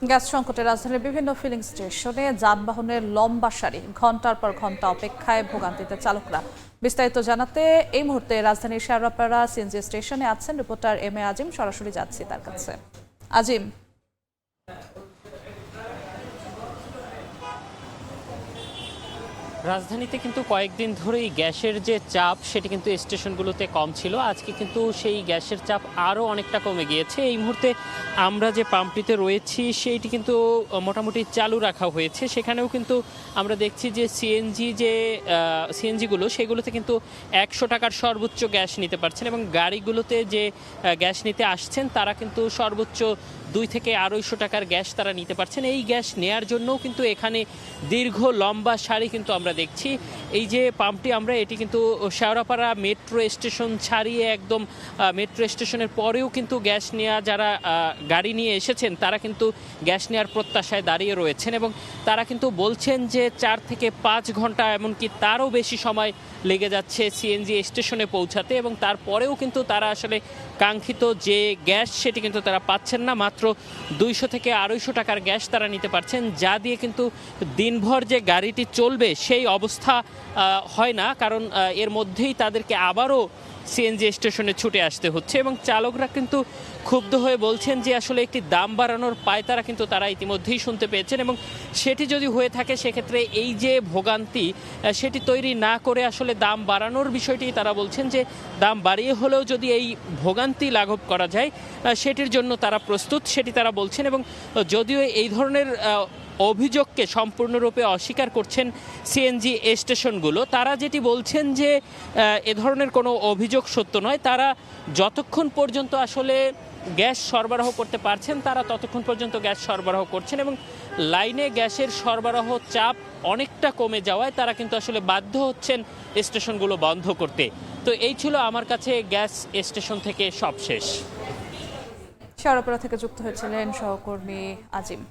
Gas সংকটে রাজধানীর বিভিন্ন ফিলিং স্টেশনে যানবাহনের লম্বা সারি, ঘন্টার পর ঘন্টা অপেক্ষায় ভোগান্তিতে চালকরা। বিস্তারিত জানাতে এই মুহূর্তে রাজধানীর শেওড়াপাড়া সিএনজি স্টেশনে আছেন রিপোর্টার এম এ আজিম। সরাসরি যাচ্ছি তার কাছে। আজিম, রাজধানীতে কিন্তু কয়েকদিন ধরেই গ্যাসের যে চাপ সেটি কিন্তু স্টেশনগুলোতে কম ছিল। আজকে কিন্তু সেই গ্যাসের চাপ আরও অনেকটা কমে গিয়েছে। এই মুহূর্তে আমরা যে পাম্পটিতে রয়েছি সেইটি কিন্তু মোটামুটি চালু রাখা হয়েছে। সেখানেও কিন্তু আমরা দেখছি যে সিএনজিগুলো সেগুলোতে কিন্তু 100 টাকার সর্বোচ্চ গ্যাস নিতে পারছেন, এবং গাড়িগুলোতে যে গ্যাস নিতে আসছেন তারা কিন্তু সর্বোচ্চ 2 থেকে 250 টাকার গ্যাস তারা নিতে পারছেন। এই গ্যাস নেয়ার জন্যও কিন্তু এখানে দীর্ঘ লম্বা সারি কিন্তু আমরা দেখছি। এই যে পাম্পটি এটি কিন্তু শেওড়াপাড়া মেট্রো স্টেশন ছাড়িয়ে একদম মেট্রো স্টেশনের পরেও কিন্তু গ্যাস নেওয়া যারা গাড়ি নিয়ে এসেছেন তারা কিন্তু গ্যাস নেওয়ার প্রত্যাশায় দাঁড়িয়ে রয়েছেন, এবং তারা কিন্তু বলছেন যে 4 থেকে 5 ঘন্টা এমনকি তারও বেশি সময় লেগে যাচ্ছে সিএনজি স্টেশনে পৌঁছাতে, এবং তারপরেও কিন্তু তারা আসলে কাঙ্ক্ষিত যে গ্যাস সেটি কিন্তু তারা পাচ্ছেন না। মাত্র 200 থেকে 250 টাকার গ্যাস তারা নিতে পারছেন, যা দিয়ে কিন্তু দিনভর যে গাড়িটি চলবে সেই অবস্থা হয় না, কারণ এর মধ্যেই তাদেরকে আবারও সিএনজি স্টেশনে ছুটে আসতে হচ্ছে। এবং চালকরা কিন্তু ক্ষুব্ধ হয়ে বলছেন যে আসলে একটি দাম বাড়ানোর পায়তারা কিন্তু তারা ইতিমধ্যেই শুনতে পেয়েছেন, এবং সেটি যদি হয়ে থাকে সেক্ষেত্রে এই যে ভোগান্তি সেটি তৈরি না করে আসলে দাম বাড়ানোর বিষয়টি তারা বলছেন যে দাম বাড়িয়ে হলেও যদি এই ভোগান্তি লাঘব করা যায় সেটির জন্য তারা প্রস্তুত, সেটি তারা বলছেন। এবং যদিও এই ধরনের অভিযোগকে সম্পূর্ণরূপে অস্বীকার করছেন সিএনজি স্টেশনগুলো, তারা যেটি বলছেন যে এ ধরনের কোনো অভিযোগ সত্য নয়। তারা যতক্ষণ পর্যন্ত আসলে গ্যাস সরবরাহ করতে পারছেন তারা ততক্ষণ পর্যন্ত গ্যাস সরবরাহ করছেন, এবং লাইনে গ্যাসের সরবরাহ চাপ অনেকটা কমে যাওয়ায় তারা কিন্তু আসলে বাধ্য হচ্ছেন স্টেশনগুলো বন্ধ করতে। তো এই ছিল আমার কাছে গ্যাস স্টেশন থেকে সবশেষ। শেওড়াপাড়া থেকে যুক্ত হয়েছিলেন সহকর্মী আজিম।